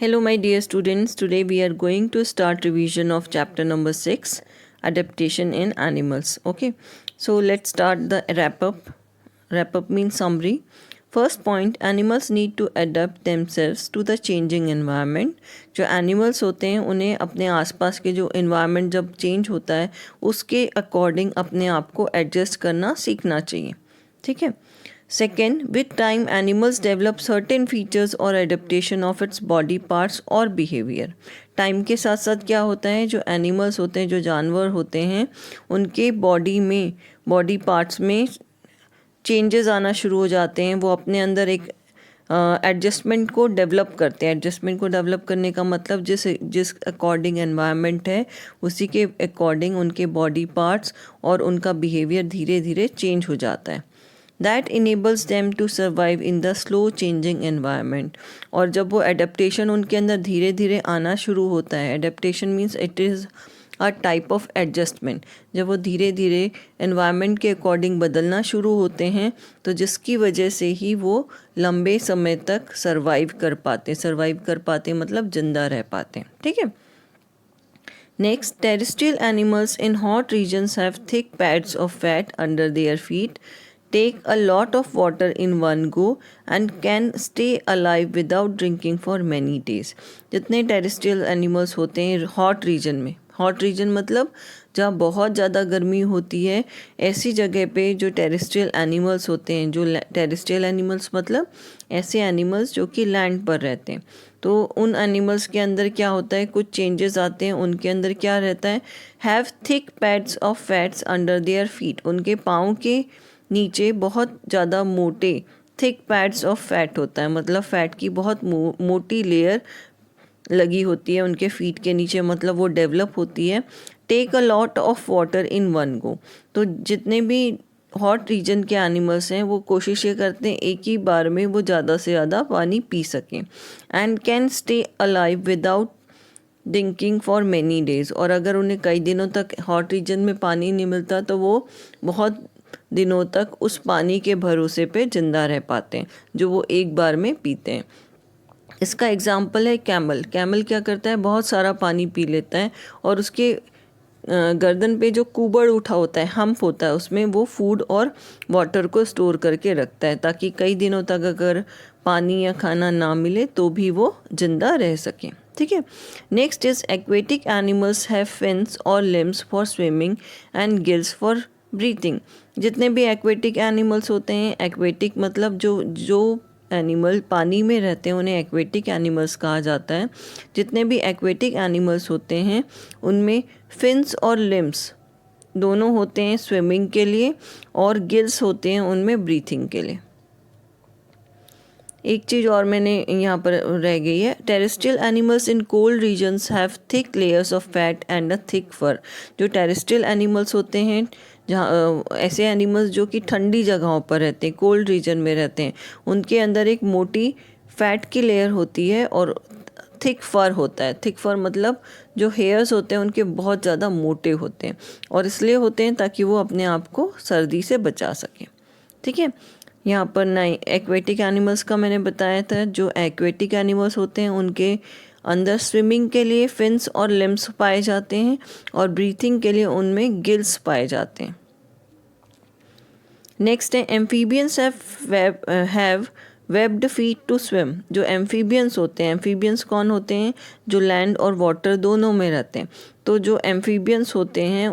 Hello my dear students, today we are going to start revision of chapter number 6, adaptation in animals. Okay, so let's start the wrap up. Wrap up means summary. First point, animals need to adapt themselves to the changing environment. जो animals होते हैं उन्हें अपने आसपास के जो environment जब change होता है उसके according अपने आप को adjust करना सीखना चाहिए. ठीक है. Second, with time animals develop certain features or adaptation of its body parts और behavior. टाइम के साथ साथ क्या होता है, जो एनिमल्स होते हैं, जो जानवर होते हैं, उनके बॉडी पार्ट्स में चेंजेस आना शुरू हो जाते हैं. वो अपने अंदर एक एडजस्टमेंट को डेवलप करते हैं. एडजस्टमेंट को डेवलप करने का मतलब जिस अकॉर्डिंग एनवायरनमेंट है उसी के अकॉर्डिंग उनके बॉडी पार्ट्स और उनका बिहेवियर धीरे धीरे चेंज हो जाता है. That enables them to survive in the slow changing environment. और जब वो adaptation उनके अंदर धीरे धीरे आना शुरू होता है, adaptation means it is a type of adjustment. जब वो धीरे धीरे environment के according बदलना शुरू होते हैं तो जिसकी वजह से ही वो लंबे समय तक survive कर पाते मतलब जिंदा रह पाते. ठीक है. Next, terrestrial animals in hot regions have thick pads of fat under their feet, take a lot of water in one go and can stay alive without drinking for many days. जितने terrestrial animals होते हैं hot reason में, hot reason मतलब जहाँ बहुत ज़्यादा गर्मी होती है, ऐसी जगह पे जो टेरेस्ट्रियल एनिमल्स होते हैं, जो टेरेस्ट्रियल एनिमल्स मतलब ऐसे एनिमल्स जो कि लैंड पर रहते हैं, तो उन एनिमल्स के अंदर क्या होता है, कुछ चेंजेस आते हैं. उनके अंदर क्या रहता है, have thick pads of fats under their feet. उनके पाँव के नीचे बहुत ज़्यादा मोटे थिक पैड्स ऑफ फैट होता है, मतलब फैट की बहुत मोटी लेयर लगी होती है उनके फीट के नीचे, मतलब वो डेवलप होती है. Take a lot of water in one go. तो जितने भी हॉट रीजन के एनिमल्स हैं वो कोशिश ये करते हैं एक ही बार में वो ज़्यादा से ज़्यादा पानी पी सकें. And can stay alive without drinking for many days. और अगर उन्हें कई दिनों तक हॉट रीजन में पानी नहीं मिलता तो वो बहुत दिनों तक उस पानी के भरोसे पे जिंदा रह पाते हैं जो वो एक बार में पीते हैं. इसका एग्जाम्पल है कैमल. कैमल क्या करता है, बहुत सारा पानी पी लेता है और उसके गर्दन पे जो कुबड़ उठा होता है, हम्प होता है, उसमें वो फूड और वाटर को स्टोर करके रखता है ताकि कई दिनों तक अगर पानी या खाना ना मिले तो भी वो जिंदा रह सके. ठीक है. Next is aquatic animals have fins और limbs for swimming and gills for breathing. जितने भी एक्वेटिक एनिमल्स होते हैं, एक्वेटिक मतलब जो एनिमल पानी में रहते हैं उन्हें एक्वेटिक एनिमल्स कहा जाता है. जितने भी एक्वेटिक एनिमल्स होते हैं उनमें फिन्स और लिम्स दोनों होते हैं स्विमिंग के लिए और गिल्स होते हैं उनमें ब्रीथिंग के लिए. एक चीज़ और मैंने यहाँ पर रह गई है, terrestrial animals in cold regions have thick layers of fat and a thick fur. जो टेरेस्ट्रियल एनिमल्स होते हैं, जहाँ ऐसे एनिमल्स जो कि ठंडी जगहों पर रहते हैं, कोल्ड रीजन में रहते हैं, उनके अंदर एक मोटी फैट की लेयर होती है और थिक फर होता है. थिक फर मतलब जो हेयर्स होते हैं उनके बहुत ज़्यादा मोटे होते हैं और इसलिए होते हैं ताकि वो अपने आप को सर्दी से बचा सकें. ठीक है. यहाँ पर नहीं, एक्वेटिक एनिमल्स का मैंने बताया था. जो एक्वेटिक एनिमल्स होते हैं उनके अंदर स्विमिंग के लिए फिन्स और लिम्स पाए जाते हैं और ब्रीथिंग के लिए उनमें गिल्स पाए जाते हैं. नेक्स्ट है amphibians have webbed feet to swim. जो एम्फीबियंस होते हैं, एम्फीबियंस कौन होते हैं, जो लैंड और वाटर दोनों में रहते हैं. तो जो एम्फीबियंस होते हैं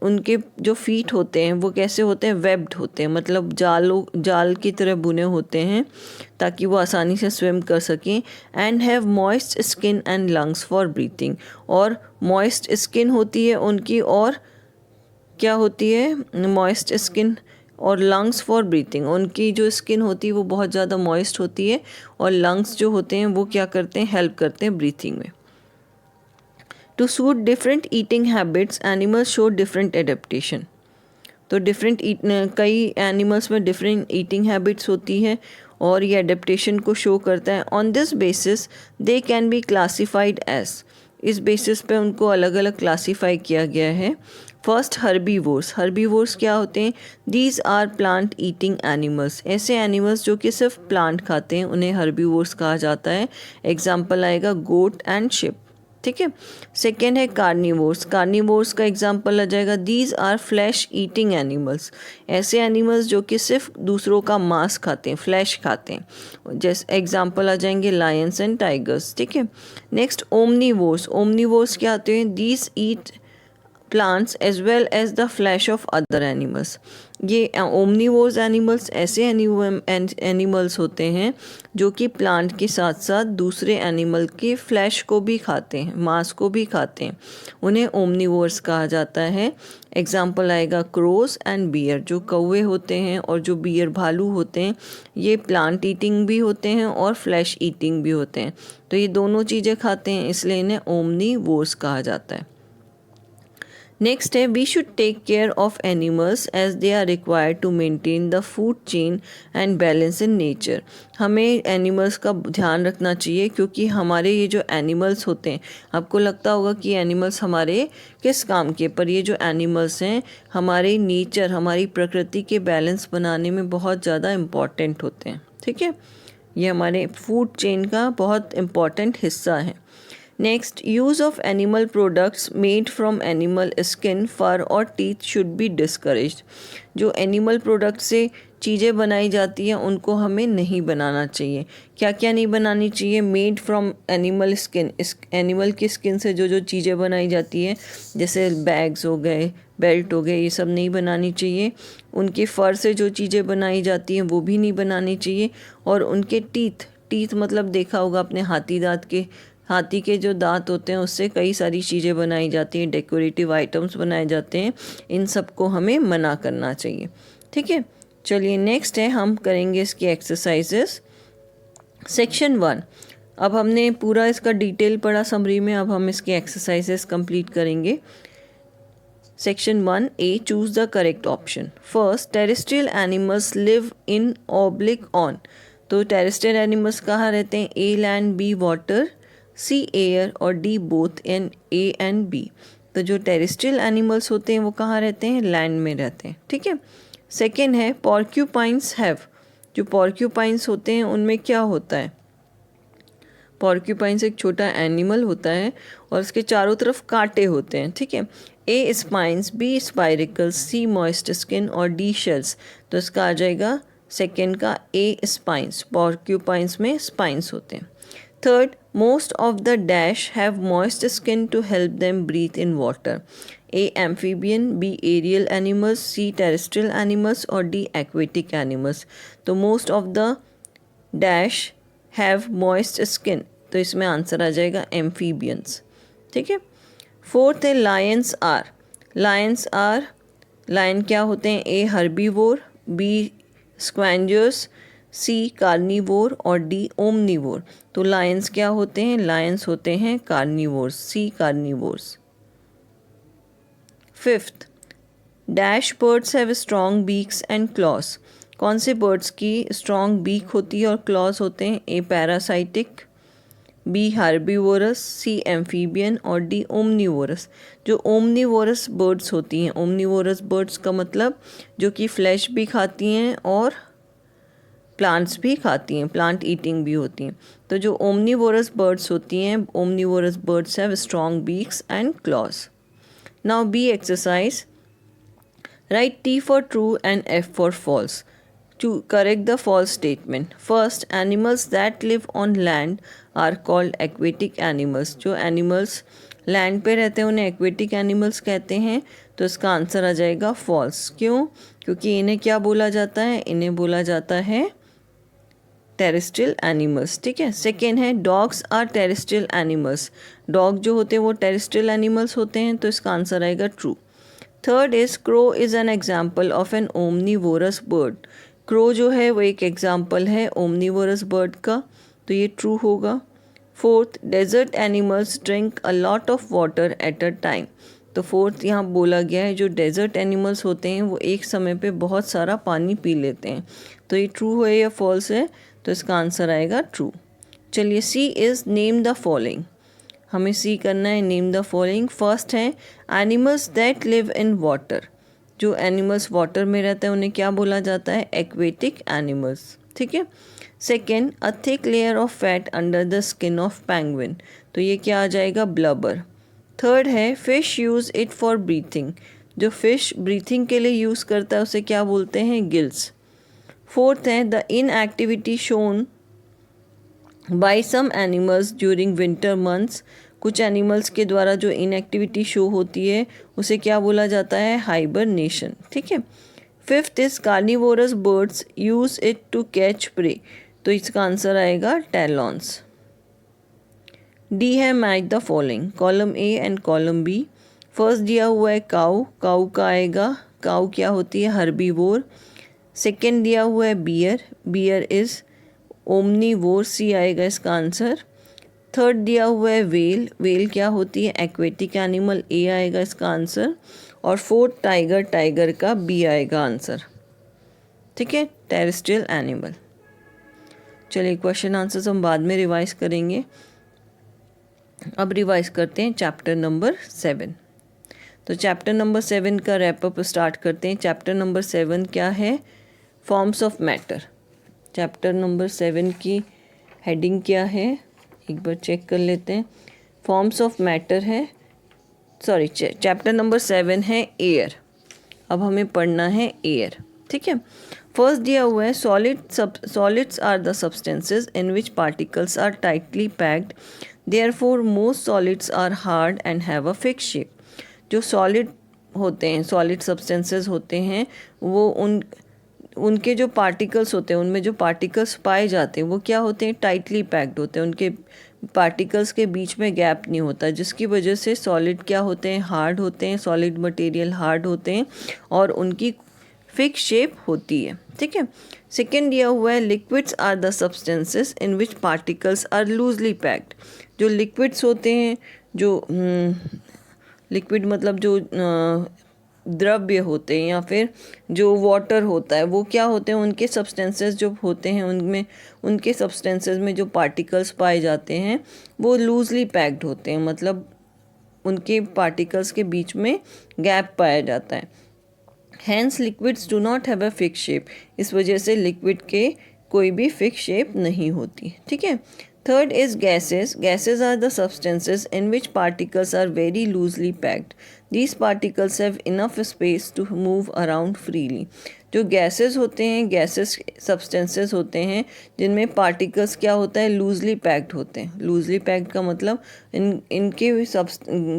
उनके जो फीट होते हैं वो कैसे होते हैं, वेब्ड होते हैं, मतलब जाल की तरह बुने होते हैं ताकि वो आसानी से स्विम कर सकें. And have moist skin and lungs for breathing. और मॉइस्ट स्किन होती है उनकी, और क्या होती है, मॉइस्ट स्किन और लंग्स फॉर ब्रीथिंग. उनकी जो स्किन होती है वो बहुत ज़्यादा मॉइस्ट होती है और लंग्स जो होते हैं वो क्या करते हैं, हेल्प करते हैं ब्रीथिंग में. To suit different eating habits, animals show different adaptation. तो कई एनिमल्स में डिफरेंट ईटिंग हैबिट्स होती है और ये अडेप्टेशन को शो करता है. On this basis they can be classified as. इस बेसिस पे उनको अलग अलग क्लासीफाई किया गया है. फर्स्ट हर्बीवोर्स, हर्बीवोर्स क्या होते हैं? These are plant eating animals, ऐसे एनिमल्स जो कि सिर्फ प्लांट खाते हैं उन्हें हर्बीवोर्स कहा जाता है। एग्जाम्पल आएगा गोट एंड शिप, ठीक है। सेकेंड है कार्निवोर्स, कार्निवोर्स का एग्जाम्पल आ जाएगा these are flesh eating animals, ऐसे एनिमल्स जो कि सिर्फ दूसरों का मांस खाते हैं, फ्लैश खाते हैं, जैसे एग्जाम्पल आ जाएंगे लायंस एंड टाइगर्स, ठीक है। नेक्स्ट ओमनीवोर्स, ओमनीवोर्स क्या होते हैं? These eat plants as well as the flesh of other animals, ये ओमनीवोर्स एनिमल्स ऐसे एनिमल्स होते हैं जो कि प्लांट के साथ साथ दूसरे एनिमल के फ्लैश को भी खाते हैं, मांस को भी खाते हैं, उन्हें ओमनीवोर्स कहा जाता है। एग्जाम्पल आएगा क्रोस एंड बियर, जो कौवे होते हैं और जो बियर भालू होते हैं ये प्लांट ईटिंग भी होते हैं और फ्लैश ईटिंग भी होते हैं, तो ये दोनों चीज़ें खाते हैं इसलिए इन्हें ओमनीवोर्स कहा जाता है। नेक्स्ट है we should take care of animals as they are required to maintain the food chain and balance in nature, हमें एनिमल्स का ध्यान रखना चाहिए क्योंकि हमारे ये जो एनिमल्स होते हैं, आपको लगता होगा कि एनिमल्स हमारे किस काम के, पर ये जो एनिमल्स हैं हमारे नेचर, हमारी प्रकृति के बैलेंस बनाने में बहुत ज़्यादा इम्पॉर्टेंट होते हैं, ठीक है। ये हमारे फूड चेन का बहुत इम्पॉर्टेंट हिस्सा है। Next, use of animal products made from animal skin, fur और टीथ शुड बी डिस्करेज्ड, जो एनिमल प्रोडक्ट से चीज़ें बनाई जाती हैं उनको हमें नहीं बनाना चाहिए। क्या क्या नहीं बनानी चाहिए? मेड फ्रॉम एनिमल स्किन, इस एनिमल की स्किन से जो जो चीज़ें बनाई जाती हैं जैसे बैग्स हो गए, बेल्ट हो गए, ये सब नहीं बनानी चाहिए। उनके फर से जो चीज़ें बनाई जाती हैं वो भी नहीं बनानी चाहिए। और उनके टीथ मतलब देखा होगा अपने हाथी के जो दांत होते हैं उससे कई सारी चीज़ें बनाई जाती हैं, डेकोरेटिव आइटम्स बनाए जाते हैं, इन सब को हमें मना करना चाहिए, ठीक है। चलिए नेक्स्ट है, हम करेंगे इसकी एक्सरसाइजेस। सेक्शन 1, अब हमने पूरा इसका डिटेल पढ़ा समरी में, अब हम इसकी एक्सरसाइजेस कंप्लीट करेंगे। Section 1A, choose the correct option. First, terrestrial animals live in oblique on, तो टेरेस्ट्रियल एनिमल्स कहाँ रहते हैं? A land, B water, C air और D both in A and B. तो जो टेरेस्ट्रियल एनिमल्स होते हैं वो कहाँ रहते हैं? लैंड में रहते हैं, ठीक है। सेकेंड है पॉर्क्यूपाइंस हैव, जो पॉर्क्यूपाइंस होते हैं उनमें क्या होता है? पॉर्क्यूपाइंस एक छोटा एनिमल होता है और उसके चारों तरफ कांटे होते हैं, ठीक है। ए स्पाइंस, बी स्पाइरिकल्स, सी मॉइस्ट स्किन और डी शेल्स, तो इसका आ जाएगा सेकेंड का ए स्पाइंस, पॉर्क्यूपाइंस में स्पाइंस होते हैं। Third, most of the dash have moist skin to help them breathe in water. A amphibian, B aerial animals, C terrestrial animals और D aquatic animals. तो most of the dash have moist skin, तो इसमें answer आ जाएगा amphibians, ठीक है। Fourth है lions are, lion क्या होते हैं? A herbivore, B scavengers, C carnivore और डी ओमनीवोर। तो लायंस क्या होते हैं? लायंस होते हैं carnivores, C carnivores. Fifth, dash birds have strong beaks and claws, कौन से बर्ड्स की स्ट्रॉन्ग बीक होती है और क्लॉस होते हैं? ए पैरासाइटिक, बी हार्बीवोरस, सी एम्फीबियन और डी ओमनीवोरस। जो ओमनीवोरस बर्ड्स होती हैं, ओमनीवोरस बर्ड्स का मतलब जो कि फ्लैश भी खाती हैं और प्लांट्स भी खाती हैं, प्लांट ईटिंग भी होती हैं। तो जो ओमनीवोरस बर्ड्स होती हैं, omnivorous birds have strong beaks and claws. Now B exercise, write T for true and F for false to correct the false statement. First, animals that live on land are called aquatic animals, जो animals land पे रहते हैं उन्हें aquatic animals कहते हैं, तो इसका answer आ जाएगा फॉल्स। क्यों? क्योंकि इन्हें क्या बोला जाता है? इन्हें बोला जाता है टेरेस्ट्रियल एनिमल्स, ठीक है। सेकेंड है dogs are terrestrial animals, dog जो होते हैं वो टेरेस्ट्रियल एनिमल्स होते हैं, तो इसका आंसर आएगा true. Third is crow is an example of an omnivorous bird, crow जो है वो एक एग्जाम्पल है ओमनीवोरस बर्ड का, तो ये ट्रू होगा। Fourth, desert animals drink a lot of water at a time, तो फोर्थ यहाँ बोला गया है जो डेजर्ट एनिमल्स होते हैं वो एक समय पे बहुत सारा पानी पी लेते हैं, तो ये ट्रू है या फॉल्स है? तो इसका आंसर आएगा ट्रू। चलिए सी इज़ नेम द फॉलोइंग, हमें सी करना है। Name the following. फर्स्ट है animals that live in water. जो एनिमल्स वाटर में रहते हैं उन्हें क्या बोला जाता है? Aquatic animals. ठीक है। Second, a thick layer of fat under the skin of penguin. तो ये क्या आ जाएगा? ब्लबर। थर्ड है fish use it for breathing. जो फिश ब्रीथिंग के लिए यूज़ करता है उसे क्या बोलते हैं? गिल्स। फोर्थ है the inactivity shown by some animals during winter months. कुछ एनिमल्स के द्वारा जो इनएक्टिविटी शो होती है उसे क्या बोला जाता है? हाइबरनेशन। ठीक है। Fifth is carnivorous birds use it to catch prey. तो इसका आंसर आएगा टैलॉन्स। डी है match the following. Column A and column B. First दिया हुआ है काऊ। काऊ का आएगा, काऊ क्या होती है? हर्बीवोर। सेकेंड दिया हुआ है bear. Bear is omnivore. C आएगा इसका आंसर। थर्ड दिया हुआ है वेल। वेल क्या होती है? Aquatic animal. ए आएगा इसका आंसर। और फोर्थ टाइगर। टाइगर का बी आएगा आंसर। ठीक है, टेरेस्ट्रियल एनिमल। चलिए क्वेश्चन आंसर्स हम बाद में रिवाइज करेंगे। अब रिवाइज करते हैं चैप्टर नंबर 7। तो चैप्टर नंबर 7 का रैपअप स्टार्ट करते हैं। चैप्टर नंबर 7 क्या है? Forms of matter. Chapter number 7 की हेडिंग क्या है? एक बार चेक कर लेते हैं। फॉर्म्स ऑफ मैटर है, सॉरी चैप्टर नंबर 7 है एयर। अब हमें पढ़ना है एयर। ठीक है। फर्स्ट दिया हुआ है solids are the substances in which particles are tightly packed, therefore most solids are hard and have a fix shape. जो सॉलिड होते हैं, सॉलिड सब्सटेंसेस होते हैं, वो उनके जो पार्टिकल्स होते हैं, उनमें जो पार्टिकल्स पाए जाते हैं वो क्या होते हैं? टाइटली पैक्ड होते हैं। उनके पार्टिकल्स के बीच में गैप नहीं होता, जिसकी वजह से सॉलिड क्या होते हैं? हार्ड होते हैं। सॉलिड मटेरियल हार्ड होते हैं और उनकी फिक्स शेप होती है। ठीक है। सेकेंड दिया हुआ है liquids are the substances in which particles are loosely packed. जो लिक्विड्स होते हैं, जो लिक्विड मतलब जो द्रव्य होते हैं या फिर जो वाटर होता है, वो क्या होते हैं? उनके सब्सटेंसेस जो होते हैं उनमें, उनके सब्सटेंसेस में जो पार्टिकल्स पाए जाते हैं वो लूजली पैक्ड होते हैं, मतलब उनके पार्टिकल्स के बीच में गैप पाया जाता है। Hence liquids do not have a fix shape. इस वजह से लिक्विड के कोई भी फिक्स शेप नहीं होती। ठीक है। Third is gases. Gases are the substances in which particles are very loosely packed, these particles have enough space to move around freely. जो गैसेस होते हैं, गैसेस सब्सटेंसेस होते हैं जिनमें पार्टिकल्स क्या होता है? लूजली पैक्ड होते हैं। लूजली पैक्ड का मतलब इनके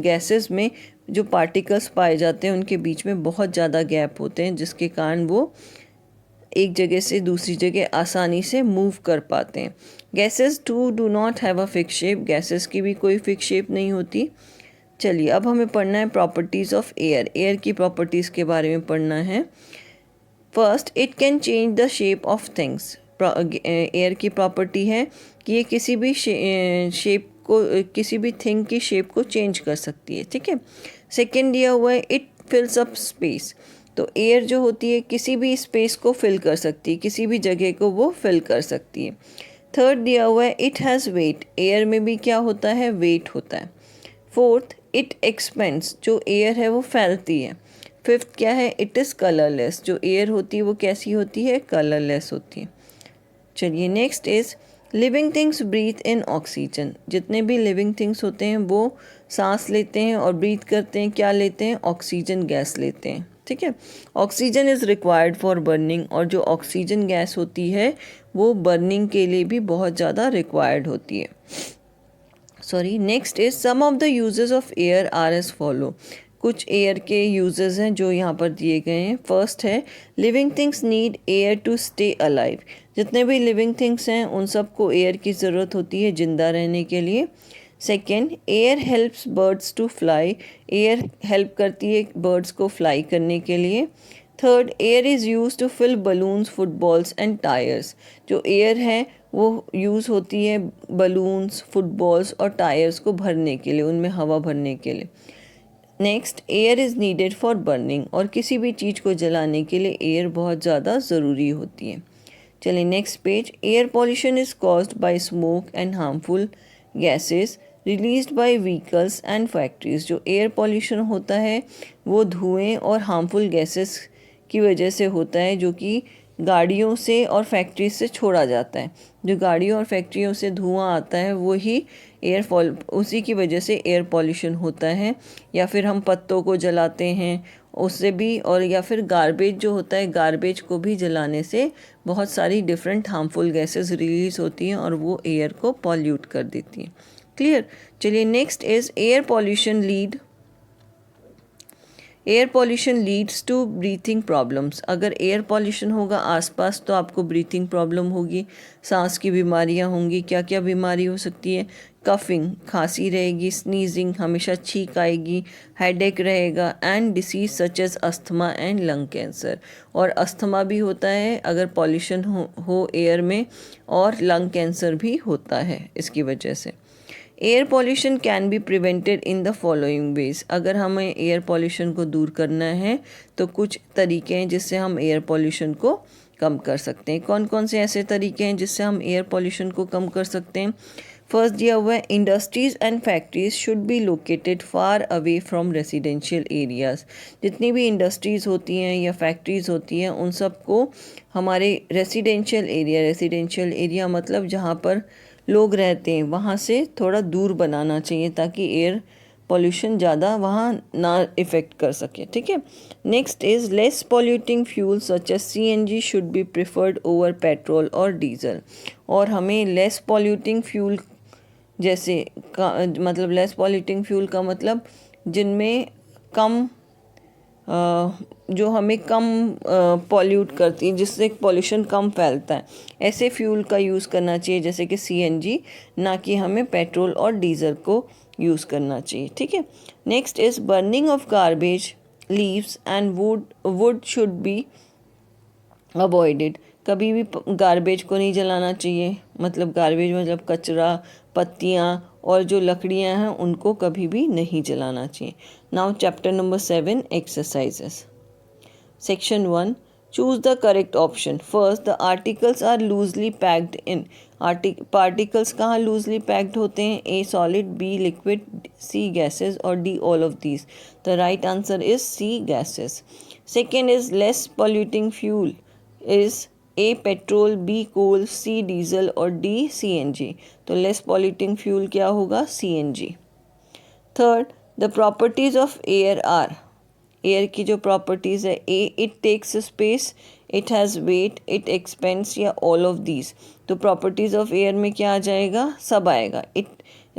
गैसेस में जो पार्टिकल्स पाए जाते हैं उनके बीच में बहुत ज़्यादा गैप होते हैं, जिसके कारण वो एक जगह से दूसरी जगह आसानी से मूव कर पाते हैं। Gases too do not have a fix shape. Gases की भी कोई फिक्स शेप नहीं होती। चलिए अब हमें पढ़ना है प्रॉपर्टीज़ ऑफ एयर। एयर की प्रॉपर्टीज़ के बारे में पढ़ना है। First, it can change the shape of things. Air की प्रॉपर्टी है कि ये किसी भी शेप को, किसी भी थिंग की शेप को चेंज कर सकती है। ठीक है। सेकेंड दिया हुआ है इट फिल्स अप स्पेस। तो एयर जो होती है किसी भी स्पेस को फिल कर सकती है, किसी भी जगह को वो फिल कर सकती है। थर्ड दिया हुआ है इट हैज़ वेट। एयर में भी क्या होता है? वेट होता है। Fourth, it expends. जो एयर है वो फैलती है। फिफ्थ क्या है? It is colourless. जो एयर होती है वो कैसी होती है? कलरलेस होती है। चलिए next is living things breathe in oxygen. जितने भी लिविंग थिंग्स होते हैं वो सांस लेते हैं और ब्रीथ करते हैं। क्या लेते हैं? ऑक्सीजन गैस लेते हैं। ठीक है। Oxygen is required for burning. और जो ऑक्सीजन गैस होती है वो बर्निंग के लिए भी बहुत ज़्यादा रिक्वायर्ड होती है। Sorry, next is some of the uses of air are as follow. कुछ एयर के यूजेस हैं जो यहाँ पर दिए गए हैं। फर्स्ट है living things need air to stay alive. जितने भी लिविंग थिंग्स हैं उन सबको एयर की ज़रूरत होती है जिंदा रहने के लिए। Second, air helps birds to fly. Air help करती है बर्ड्स को फ्लाई करने के लिए। Third, air is use to fill balloons, footballs and tyres. जो एयर है वो यूज़ होती है बलून्स, फुटबॉल्स और टायर्स को भरने के लिए, उनमें हवा भरने के लिए। Next, air is needed for burning. और किसी भी चीज़ को जलाने के लिए एयर बहुत ज़्यादा ज़रूरी होती है। चलिए next page. Air pollution is caused by smoke and harmful gases released by vehicles and factories. जो एयर पॉल्यूशन होता है वो धुएं और हार्मफुल गैसेस की वजह से होता है, जो कि गाड़ियों से और फैक्ट्री से छोड़ा जाता है। जो गाड़ियों और फैक्ट्रियों से धुआं आता है वो ही उसी की वजह से एयर पॉल्यूशन होता है। या फिर हम पत्तों को जलाते हैं उससे भी, और या फिर गार्बेज जो होता है, गार्बेज को भी जलाने से बहुत सारी डिफरेंट हार्मफुल गैसेस रिलीज होती हैं और वो एयर को पॉल्यूट कर देती हैं। क्लियर। चलिए next is air pollution leads to breathing problems. अगर एयर पॉल्यूशन होगा आसपास तो आपको ब्रीथिंग प्रॉब्लम होगी, सांस की बीमारियां होंगी। क्या क्या बीमारी हो सकती है? कफिंग, खांसी रहेगी, स्नीजिंग, हमेशा छींक आएगी, हेडेक रहेगा, and disease such as asthma and lung cancer. और अस्थमा भी होता है अगर पॉल्यूशन हो एयर में, और लंग कैंसर भी होता है इसकी वजह से। Air pollution can be prevented in the following veg. अगर हमें एयर पॉल्यूशन को दूर करना है तो कुछ तरीके हैं जिससे हम एयर पॉल्यूशन को कम कर सकते हैं। कौन कौन से ऐसे तरीके हैं जिससे हम एयर पॉल्यूशन को कम कर सकते हैं? फर्स्ट दिया हुआ है, industries and factories should be located far away from residential areas. जितनी भी इंडस्ट्रीज होती हैं या फैक्ट्रीज होती हैं उन सबको हमारे रेसिडेंशियल एरिया मतलब जहाँ पर लोग रहते हैं वहाँ से थोड़ा दूर बनाना चाहिए ताकि एयर पॉल्यूशन ज़्यादा वहाँ ना इफ़ेक्ट कर सके। ठीक है। Next is less polluting fuel such as CNG should be preferred over petrol और डीजल। और हमें लेस पॉल्यूटिंग फ्यूल जैसे मतलब लेस पॉल्यूटिंग फ्यूल का मतलब जिनमें कम जो हमें कम पॉल्यूट करती है, जिससे पॉल्यूशन कम फैलता है, ऐसे फ्यूल का यूज़ करना चाहिए जैसे कि CNG, ना कि हमें पेट्रोल और डीजल को यूज़ करना चाहिए। ठीक है। Next is burning of garbage, leaves and would should be avoided. कभी भी गार्बेज को नहीं जलाना चाहिए, मतलब गार्बेज मतलब कचरा, पत्तियाँ और जो लकड़ियाँ हैं उनको कभी भी नहीं जलाना चाहिए। Now chapter number 7 exercises. Section 1. Choose the correct option. First, the articles are loosely packed in. Particles कहाँ loosely packed होते हैं? A. Solid, B. Liquid, C. Gases और D. All of these. The right answer is C. Gases. Second is less polluting fuel is A. Petrol, B. Coal, C. Diesel और D. CNG. तो less polluting fuel क्या होगा? CNG. Third, the properties of air are. Air की जो properties है, A it takes space, it has weight, it expands या all of these. तो properties of air में क्या आ जाएगा? सब आएगा। इट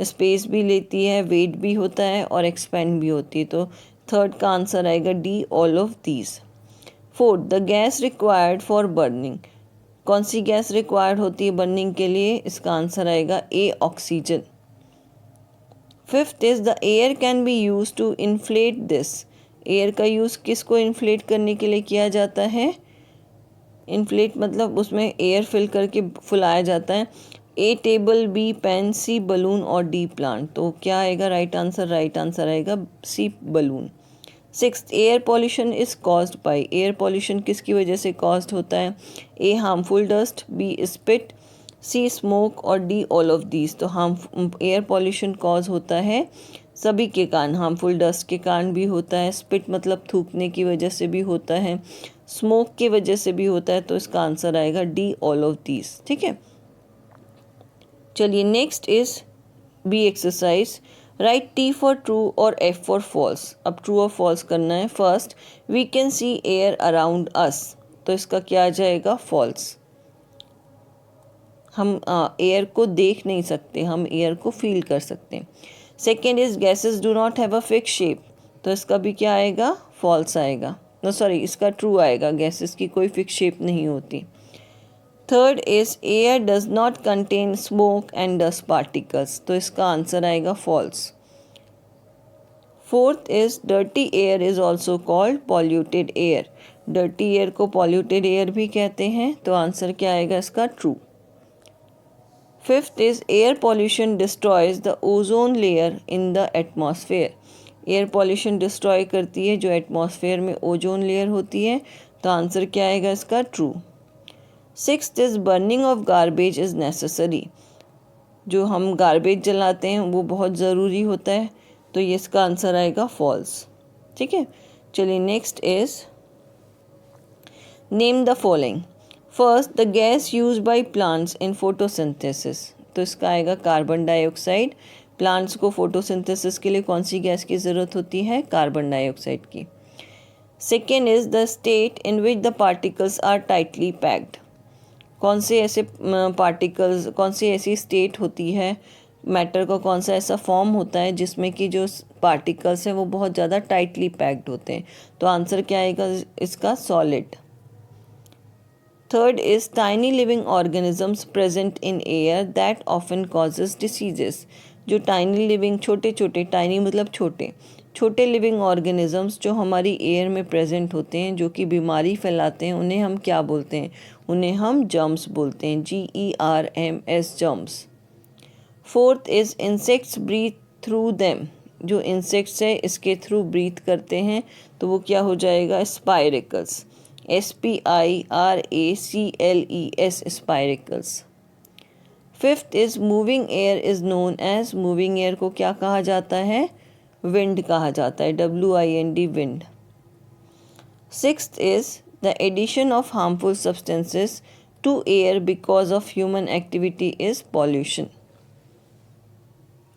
स्पेस भी लेती है, वेट भी होता है और एक्सपेंड भी होती है। तो थर्ड का आंसर आएगा D, all of these. Fourth, the gas required for burning. कौन सी गैस रिक्वायर्ड होती है बर्निंग के लिए? इसका आंसर आएगा A, oxygen. Fifth is the air can be use to inflate this. Air का यूज़ किसको इन्फ्लेट करने के लिए किया जाता है? इन्फ्लेट मतलब उसमें एयर फिल करके फुलाया जाता है। A table, B pen, C balloon और डी प्लांट। तो क्या आएगा राइट आंसर? राइट आंसर आएगा C, balloon. Sixth, air pollution is caused by. Air pollution किसकी वजह से कॉज्ड होता है? A harmful dust, B spit, C smoke और डी ऑल ऑफ दीज। तो एयर पॉल्यूशन कॉज होता है सभी के कारण। हार्मफुल डस्ट के कारण भी होता है, स्पिट मतलब थूकने की वजह से भी होता है, स्मोक की वजह से भी होता है। तो इसका आंसर आएगा डी, ऑल ऑफ दीज। ठीक है। चलिए next is B exercise. Write T for true और एफ फॉर फॉल्स। अब ट्रू और फॉल्स करना है। First, we can see air around us. तो इसका क्या आ जाएगा? फॉल्स। हम एयर को देख नहीं सकते, हम एयर को फील कर सकते हैं। Second is gases do not have a fix shape. तो इसका भी क्या आएगा? फॉल्स आएगा। नो सॉरी, इसका ट्रू आएगा, गैसेस की कोई फिक्स शेप नहीं होती। Third is air does not contain smoke and dust particles. तो इसका आंसर आएगा false. Fourth is dirty air is also called polluted air. Dirty air को पॉल्यूटेड एयर भी कहते हैं। तो आंसर क्या आएगा इसका? True. Fifth is air pollution destroys the ozone layer in the atmosphere. Air pollution destroy करती है जो एटमॉस्फेयर में ओजोन लेयर होती है। तो आंसर क्या आएगा इसका? True. Sixth is burning of garbage is necessary. जो हम गार्बेज जलाते हैं वो बहुत ज़रूरी होता है, तो ये इसका आंसर आएगा फॉल्स। ठीक है, चलिए next is name the following. First, the gas use by plants in photosynthesis, तो इसका आएगा कार्बन डाइऑक्साइड। प्लांट्स को फोटोसिंथेसिस के लिए कौन सी गैस की ज़रूरत होती है? कार्बन डाइऑक्साइड की। Second is the state in which the particles are tightly packed, कौन से ऐसे पार्टिकल्स, कौन सी ऐसी स्टेट होती है, मैटर का कौन सा ऐसा फॉर्म होता है जिसमें कि जो पार्टिकल्स हैं वो बहुत ज़्यादा टाइटली पैक्ड होते हैं? तो आंसर क्या आएगा इसका? Solid. Third is tiny living organisms present in air that often causes diseases, जो टाइनी लिविंग, छोटे छोटे, टाइनी मतलब छोटे छोटे लिविंग ऑर्गेनिजम्स जो हमारी एयर में प्रेजेंट होते हैं, जो कि बीमारी फैलाते हैं, उन्हें हम क्या बोलते हैं? उन्हें हम जर्म्स बोलते हैं, GERMS, germs. Fourth is insects breathe through them, जो इंसेक्ट्स है इसके थ्रू ब्रीथ करते हैं, तो वो क्या हो जाएगा? Spiracles, SPIRACLES, spiracles. Fifth is moving air is known as, moving air को क्या कहा जाता है? विंड कहा जाता है, WIND, wind. Sixth is the addition of harmful substances to air because of human activity is pollution.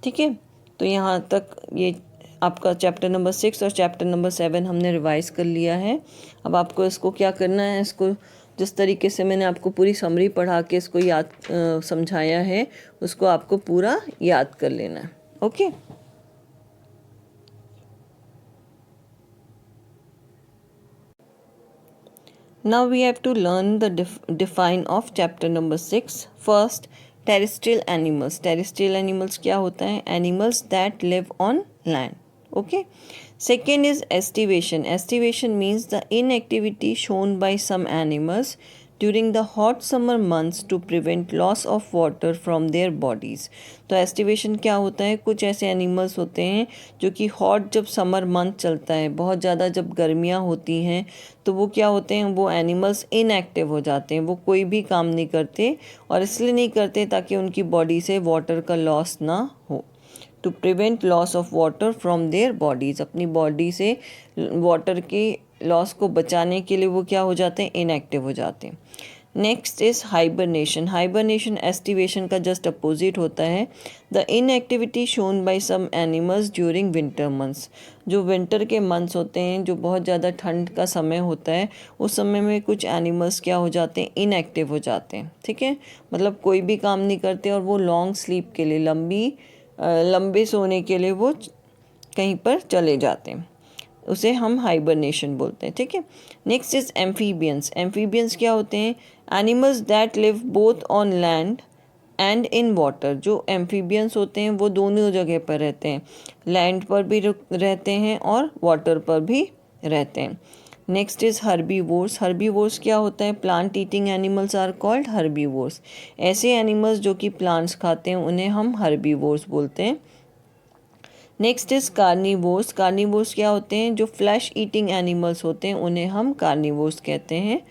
ठीक है, तो यहाँ तक ये आपका चैप्टर नंबर 6 और चैप्टर नंबर 7 हमने रिवाइज कर लिया है। अब आपको इसको क्या करना है, इसको जिस तरीके से मैंने आपको पूरी समरी पढ़ा के इसको याद समझाया है, उसको आपको पूरा याद कर लेना है। Okay, now we have to learn the define of chapter number 6. First, terrestrial animals. Terrestrial animals क्या होता है? Animals that live on land. Okay. Second is estivation. Estivation means the inactivity shown by some animals during the hot summer months to prevent loss of water from their bodies. तो aestivation क्या होता है? कुछ ऐसे animals होते हैं जो कि हॉट, जब समर मंथ चलता है, बहुत ज़्यादा जब गर्मियाँ होती हैं, तो वो क्या होते हैं? वो एनिमल्स इनएक्टिव हो जाते हैं, वो कोई भी काम नहीं करते, और इसलिए नहीं करते ताकि उनकी बॉडी से वाटर का लॉस ना हो, to prevent loss of water from their bodies, अपनी बॉडी से वाटर के लॉस को बचाने के लिए वो क्या हो जाते हैं? इनएक्टिव हो जाते हैं। Next is hibernation. Hibernation aestivation का जस्ट अपोजिट होता है। The inactivity shown by some animals during winter months, जो विंटर के मंथ्स होते हैं, जो बहुत ज़्यादा ठंड का समय होता है, उस समय में कुछ एनिमल्स क्या हो जाते हैं? इनएक्टिव हो जाते हैं। ठीक है, मतलब कोई भी काम नहीं करते, और वो लॉन्ग स्लीप के लिए, लंबे सोने के लिए वो कहीं पर चले जाते हैं, उसे हम हाइबरनेशन बोलते हैं। ठीक है, नेक्स्ट इज एम्फीबियंस। एम्फीबियंस क्या होते हैं? Animals that live both on land and in water. जो एम्फीबियंस होते हैं वो दोनों जगह पर रहते हैं, लैंड पर भी रहते हैं और वाटर पर भी रहते हैं। Next is herbivores. हर्बीवोर्स क्या होता है? Plant eating animals are called herbivores. ऐसे एनिमल्स जो कि प्लांट्स खाते हैं उन्हें हम हर्बीवोर्स बोलते हैं। Next is carnivores. कार्निवोर्स क्या होते हैं? जो फ्लैश ईटिंग एनिमल्स होते हैं उन्हें हम कार्निवोर्स कहते हैं।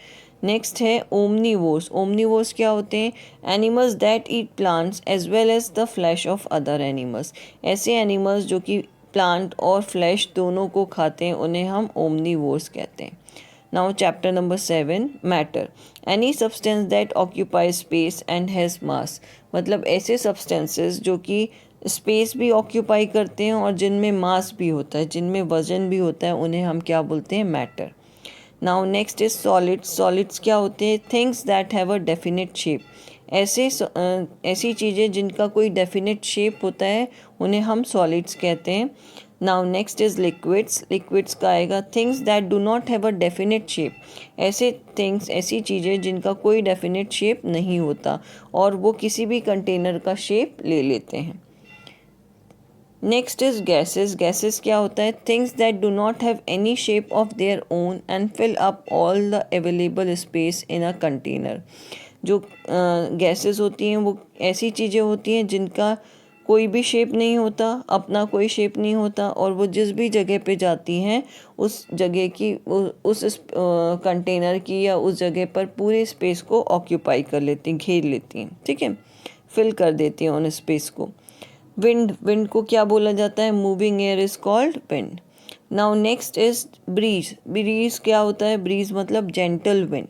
नेक्स्ट है ओमनीवोर्स। ओमनीवोर्स क्या होते हैं? Animals that eat plants as well as the flesh of other animals. ऐसे एनिमल्स जो कि प्लांट और फ्लैश दोनों को खाते हैं उन्हें हम ओमनीवोर्स कहते हैं। Now chapter number 7, matter. Any substance that occupy space and has मास, मतलब ऐसे सब्सटेंसेस जो कि स्पेस भी ऑक्यूपाई करते हैं और जिनमें मास भी होता है, जिनमें वजन भी होता है, उन्हें हम क्या बोलते हैं? Matter. Now next is solids. Solids क्या होते हैं? Things that have a definite shape. ऐसी चीज़ें जिनका कोई डेफिनेट शेप होता है उन्हें हम सॉलिड्स कहते हैं। Now next is liquids. Liquids का आएगा things that do not have a definite shape. ऐसी चीज़ें जिनका कोई डेफिनेट शेप नहीं होता और वो किसी भी कंटेनर का शेप ले लेते हैं। Next is gases. गैसेस क्या होता है? Things that do not have any shape of their own and fill up all the available space in a container. जो गैसेस होती हैं वो ऐसी चीज़ें होती हैं जिनका कोई भी शेप नहीं होता, अपना कोई शेप नहीं होता, और वो जिस भी जगह पे जाती हैं उस जगह की, उस कंटेनर की या उस जगह पर पूरे स्पेस को ऑक्यूपाई कर लेती हैं, घेर लेती हैं। ठीक है, फिल कर देती हैं उन स्पेस को। विंड को क्या बोला जाता है? Moving air is called wind. Now next is breeze. Breeze क्या होता है? ब्रीज मतलब gentle wind.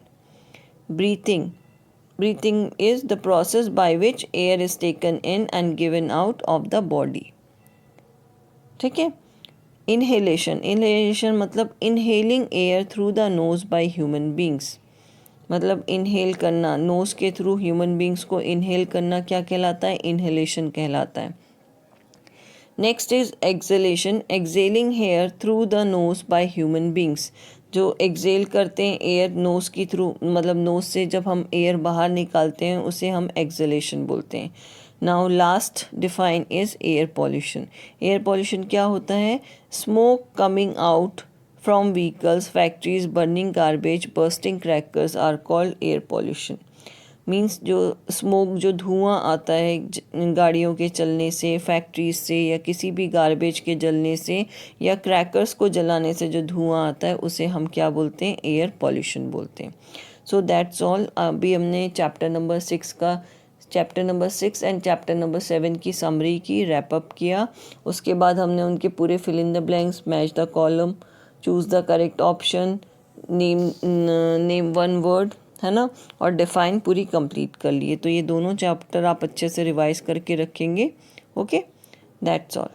Breathing is the process by which air is taken in and given out of the body। ठीक है। इनहेलेशन मतलब inhaling air through the nose by human beings, मतलब inhale करना knows के थ्रू ह्यूमन बींग्स को inhale करना क्या कहलाता है? इनहेलेशन कहलाता है। Next is acceleration. Excelling air through the nose by human beings, जो एक्सेल करते हैं एयर नोज की थ्रू, मतलब नोज से जब हम एयर बाहर निकालते हैं उसे हम एक्सेलेशन बोलते हैं। Now last define is air pollution. Air pollution क्या होता है? Smoke coming out from vehicles, factories, burning garbage, bursting crackers are called air pollution. Means जो स्मोक, जो धुआं आता है गाड़ियों के चलने से, फैक्ट्रीज से, या किसी भी गार्बेज के जलने से, या क्रैकर्स को जलाने से जो धुआं आता है उसे हम क्या बोलते हैं? एयर पॉल्यूशन बोलते हैं। So that's all. अभी हमने chapter number 6 and chapter number 7 की समरी की, रैप अप किया। उसके बाद हमने उनके पूरे fill in the blanks, match the column, choose the correct option, name one word, है ना, और डिफाइन पूरी कंप्लीट कर लिए। तो ये दोनों चैप्टर आप अच्छे से रिवाइज करके रखेंगे। Okay, that's all.